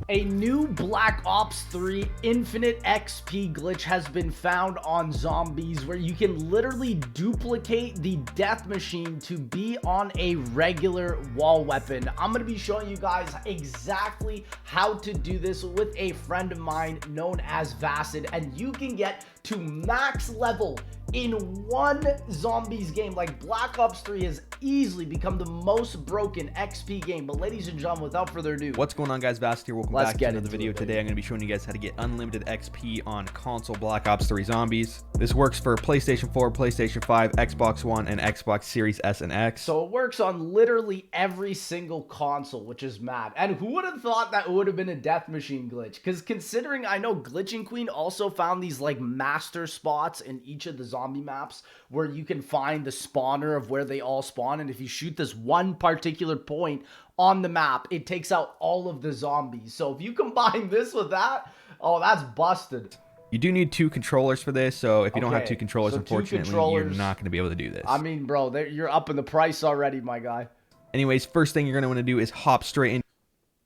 A new Black Ops 3 Infinite XP glitch has been found on zombies where you can literally duplicate the death machine to be on a regular wall weapon. I'm going to be showing you guys exactly how to do this with a friend of mine known as Vacid, and you can get to max level in one zombies game. Like, Black Ops 3 has easily become the most broken XP game. But ladies and gentlemen, without further ado, what's going on, guys? Vast here. Welcome back to another video. Today I'm going to be showing you guys how to get unlimited XP on console Black Ops 3 zombies. This works for PlayStation 4, PlayStation 5, Xbox One, and Xbox Series S and X. So it works on literally every single console, which is mad. And who would have thought that it would have been a death machine glitch? Because considering I know Glitching Queen also found these like master spots in each of the zombie maps where you can find the spawner of where they all spawn, and if you shoot this one particular point on the map, it takes out all of the zombies. So if you combine this with that, oh, that's busted. You do need two controllers for this, so if you don't have two controllers, so unfortunately, you're not going to be able to do this. I mean, bro, you're up in the price already, my guy. Anyways, first thing you're going to want to do is hop straight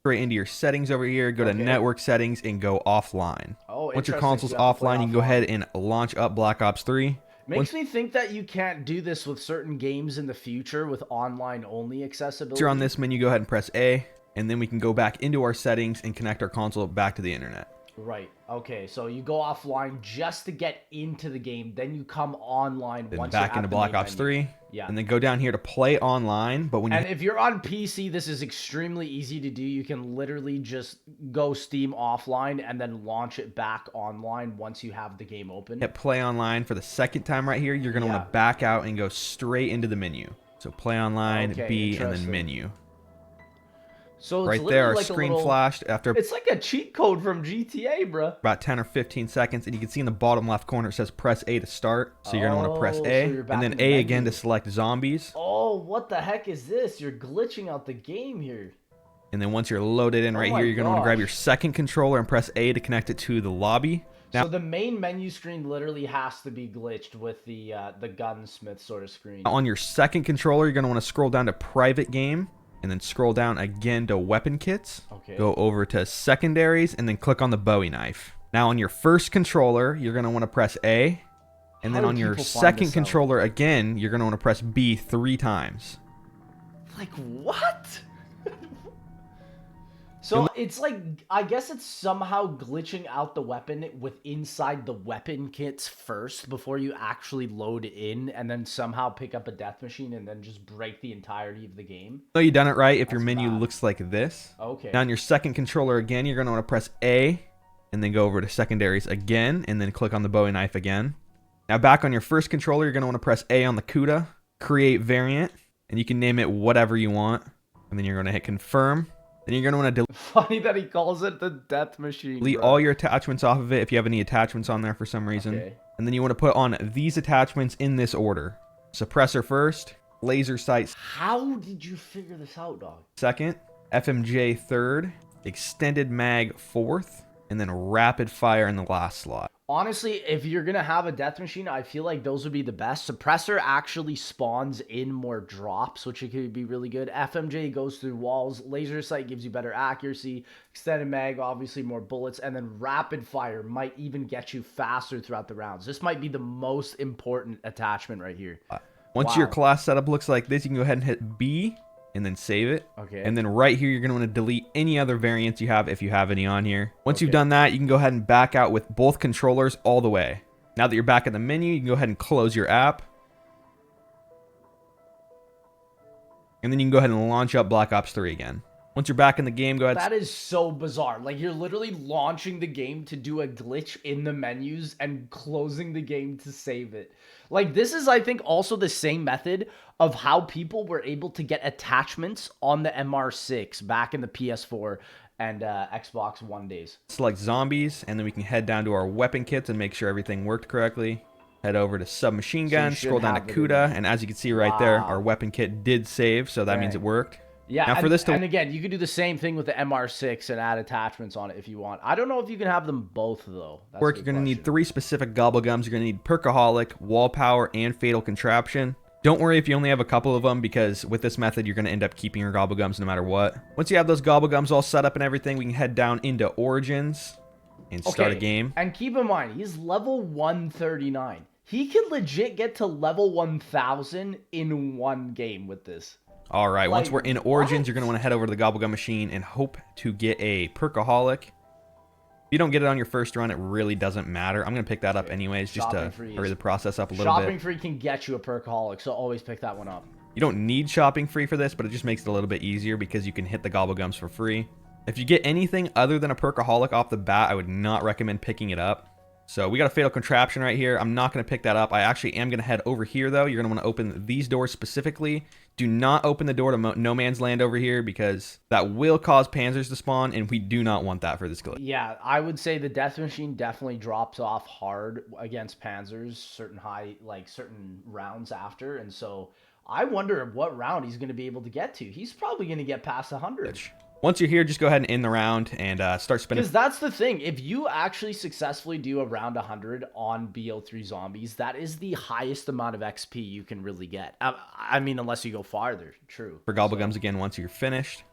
into your settings over here, go to network settings, and go offline. Oh, once your console's offline, you can go ahead and launch up Black Ops 3. Makes me think that you can't do this with certain games in the future with online only accessibility. Once you're on this menu, go ahead and press A, and then we can go back into our settings and connect our console back to the internet. Right. Okay. So you go offline just to get into the game, then you come online. Then once back you're into Black Ops 3. Yeah. And then go down here to play online. But when if you're on PC, this is extremely easy to do. You can literally just go Steam offline and then launch it back online once you have the game open. Hit play online for the second time right here. You're going to want to back out and go straight into the menu. So play online, B, and then menu. So it's right there, our like screen flashed after. It's like a cheat code from GTA, bro. About 10 or 15 seconds, and you can see in the bottom left corner it says press A to start. So you're gonna want to press A, and then A again to select zombies. Oh, what the heck is this? You're glitching out the game here. And then once you're loaded in right here, you're gonna want to grab your second controller and press A to connect it to the lobby. Now, so the main menu screen literally has to be glitched with the gunsmith sort of screen. On your second controller, you're gonna want to scroll down to private game. And then scroll down again to weapon kits. Okay. Go over to secondaries and then click on the Bowie knife. Now on your first controller, you're going to want to press A. And then on your second controller again, you're going to want to press B 3 times. Like, what? So it's like, I guess it's somehow glitching out the weapon with inside the weapon kits first before you actually load in, and then somehow pick up a death machine and then just break the entirety of the game. So you done it right if your menu looks like this. Okay. Now on your second controller again, you're going to want to press A and then go over to secondaries again and then click on the Bowie knife again. Now back on your first controller, you're going to want to press A on the CUDA, create variant, and you can name it whatever you want. And then you're going to hit confirm. Then you're going to want to delete. Funny that he calls it the death machine. Delete all your attachments off of it if you have any attachments on there for some reason. Okay. And then you want to put on these attachments in this order. Suppressor first, laser sights. How did you figure this out, dog? Second, FMJ third, extended mag fourth, and then rapid fire in the last slot. Honestly, if you're going to have a death machine, I feel like those would be the best. Suppressor actually spawns in more drops, which could be really good. FMJ goes through walls. Laser sight gives you better accuracy. Extended mag, obviously more bullets. And then rapid fire might even get you faster throughout the rounds. This might be the most important attachment right here. Once your class setup looks like this, you can go ahead and hit B and then save it. Okay. And then right here, you're going to want to delete any other variants you have if you have any on here. Once you've done that, you can go ahead and back out with both controllers all the way. Now that you're back in the menu, you can go ahead and close your app. And then you can go ahead and launch up Black Ops 3 again. Once you're back in the game, go ahead. That is so bizarre. Like, you're literally launching the game to do a glitch in the menus and closing the game to save it. Like, this is, I think, also the same method of how people were able to get attachments on the MR6 back in the PS4 and Xbox One days. Select zombies, and then we can head down to our weapon kits and make sure everything worked correctly. Head over to submachine gun, scroll down to CUDA, and as you can see right there, our weapon kit did save, so that means it worked. Yeah, now for this and again, you can do the same thing with the MR6 and add attachments on it if you want. I don't know if you can have them both, though. You're going to need 3 specific gobble gums. You're going to need Perkaholic, Wall Power, and Fatal Contraption. Don't worry if you only have a couple of them, because with this method, you're going to end up keeping your Gobblegums no matter what. Once you have those Gobblegums all set up and everything, we can head down into Origins and start a game. And keep in mind, he's level 139. He can legit get to level 1000 in one game with this. All right, Like, once we're in Origins, what? you're going to want to head over to the Gobblegum machine and hope to get a Perkaholic. If you don't get it on your first run, it really doesn't matter. I'm going to pick that up anyways, just to hurry the process up a little bit. Shopping free can get you a Perkaholic, so always pick that one up. You don't need shopping free for this, but it just makes it a little bit easier because you can hit the Gobblegums for free. If you get anything other than a Perkaholic off the bat, I would not recommend picking it up. So we got a Fatal Contraption right here. I'm not going to pick that up. I actually am going to head over here, though. You're going to want to open these doors specifically. Do not open the door to No Man's Land over here, because that will cause Panzers to spawn, and we do not want that for this glitch. Yeah, I would say the Death Machine definitely drops off hard against Panzers, certain rounds after, and so I wonder what round he's going to be able to get to. He's probably going to get past 100. Once you're here, just go ahead and end the round and start spinning. Because that's the thing. If you actually successfully do around 100 on BO3 zombies, that is the highest amount of XP you can really get. I mean, unless you go farther. True. For Gobblegums again once you're finished.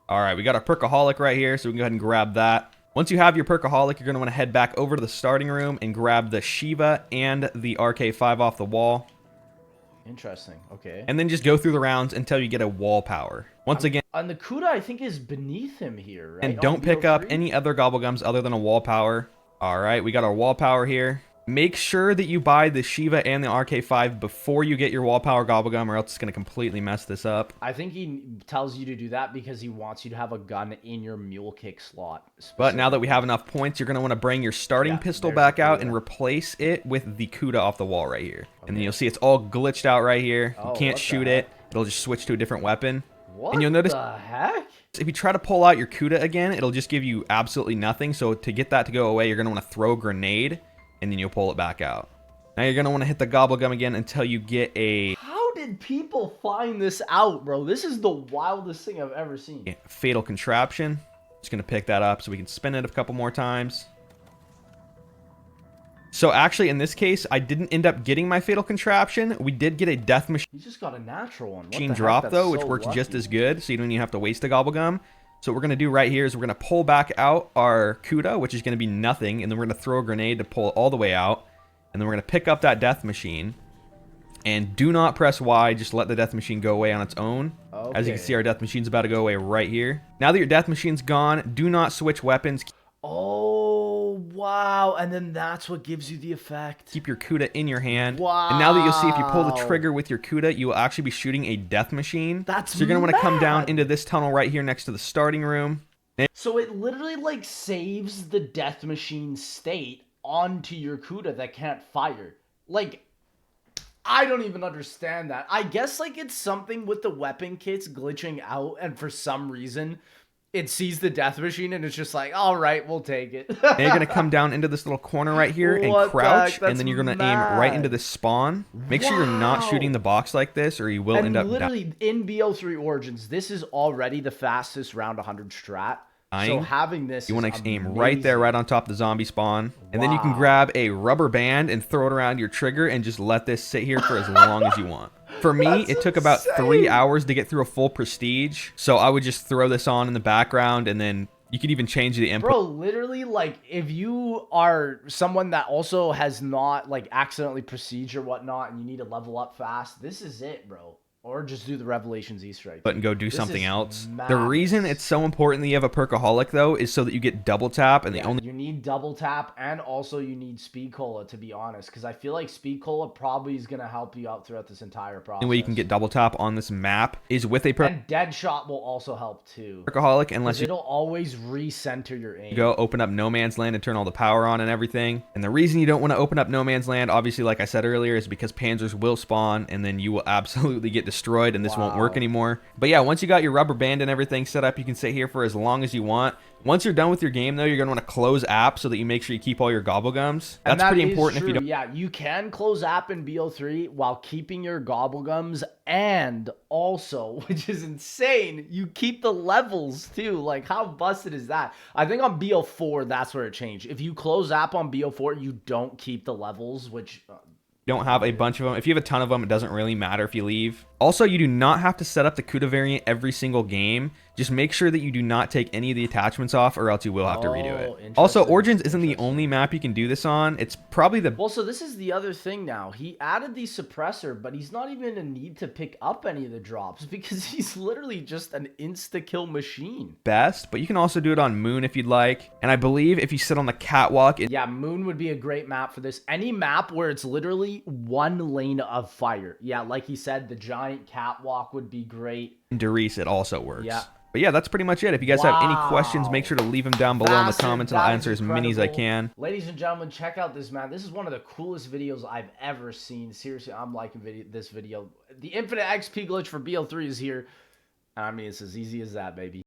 All right, we got our Perkaholic right here, so we can go ahead and grab that. Once you have your Perkaholic, you're going to want to head back over to the starting room and grab the Shiva and the RK5 off the wall. Interesting. Okay. And then just go through the rounds until you get a wall power. Once again, and the Kuda, I think, is beneath him here, right? and don't pick up any other Gobblegums other than a wall power. All right, we got our wall power here. Make sure that you buy the Shiva and the RK5 before you get your wall power Gobblegum, or else it's going to completely mess this up. I think he tells you to do that because he wants you to have a gun in your mule kick slot. But now that we have enough points, you're going to want to bring your starting pistol back out and replace it with the Kuda off the wall right here. Okay. And then you'll see it's all glitched out right here. You can't shoot it. It'll just switch to a different weapon. What and you'll notice the heck? If you try to pull out your Kuda again, it'll just give you absolutely nothing. So to get that to go away, you're going to want to throw a grenade, and then you'll pull it back out. Now you're going to want to hit the Gobblegum again until you get a... How did people find this out, bro? This is the wildest thing I've ever seen. Fatal Contraption. Just going to pick that up so we can spin it a couple more times. So actually, in this case, I didn't end up getting my Fatal Contraption. We did get a Death Machine. You just got a natural one. Machine drop, though, which works just as good, so you don't even have to waste a Gobblegum. So what we're going to do right here is we're going to pull back out our Kuda, which is going to be nothing, and then we're going to throw a grenade to pull it all the way out. And then we're going to pick up that Death Machine. And do not press Y, just let the Death Machine go away on its own. Okay. As you can see, our Death Machine's about to go away right here. Now that your Death Machine's gone, do not switch weapons. Oh, wow. And then that's what gives you the effect. Keep your Kuda in your hand. Wow. And now that you'll see if you pull the trigger with your Kuda, you will actually be shooting a Death Machine. That's So you're going to want to come down into this tunnel right here next to the starting room. So it literally like saves the Death Machine state onto your Kuda that can't fire. Like, I don't even understand that. I guess like it's something with the weapon kits glitching out, and for some reason it sees the Death Machine and it's just like, all right, we'll take it. And you're going to come down into this little corner right here and crouch, and then you're going to aim right into this spawn. Make sure you're not shooting the box like this, or you will end up literally in BO3 Origins, this is already the fastest round 100 strat. So having this, you want to aim right there, right on top of the zombie spawn. And then you can grab a rubber band and throw it around your trigger and just let this sit here for as long as you want. For me, it took about 3 hours to get through a full prestige. So I would just throw this on in the background, and then you could even change the input. Bro, literally, like, if you are someone that also has not, like, accidentally prestige or whatnot, and you need to level up fast, this is it, bro. Or just do the Revelations Easter egg. But and go do something else. The reason it's so important that you have a Perkaholic, though, is so that you get double tap. And you need double tap, and also you need Speed Cola, to be honest. Because I feel like Speed Cola probably is going to help you out throughout this entire process. The way you can get double tap on this map is with a And Deadshot will also help, too. Perkaholic, unless it'll always recenter your aim. Go open up No Man's Land and turn all the power on and everything. And the reason you don't want to open up No Man's Land, obviously, like I said earlier, is because Panzers will spawn, and then you will absolutely get destroyed, and this won't work anymore. But yeah, once you got your rubber band and everything set up, you can sit here for as long as you want. Once you're done with your game, though, you're going to want to close app so that you make sure you keep all your Gobblegums. That's pretty important. If you don't. Yeah, you can close app in BO3 while keeping your Gobblegums, and also, which is insane, you keep the levels too. Like, how busted is that? I think on BO4, that's where it changed. If you close app on BO4, you don't keep the levels, which don't have a bunch of them. If you have a ton of them, it doesn't really matter if you leave. Also, you do not have to set up the CUDA variant every single game. Just make sure that you do not take any of the attachments off, or else you will have to redo it. Also, Origins isn't the only map you can do this on. It's probably the... Well, so this is the other thing now. He added the suppressor, but he's not even in need to pick up any of the drops because he's literally just an insta-kill machine. Best, but you can also do it on Moon if you'd like. And I believe if you sit on the catwalk... Yeah, Moon would be a great map for this. Any map where it's literally one lane of fire. Yeah, like he said, the giant catwalk would be great. In Darius, it also works. Yeah. But yeah, that's pretty much it. If you guys have any questions, make sure to leave them down below in the comments, and I'll answer as many as I can. Ladies and gentlemen, check out this, man. This is one of the coolest videos I've ever seen. Seriously, I'm liking this video. The Infinite XP glitch for BO3 is here. I mean, it's as easy as that, baby.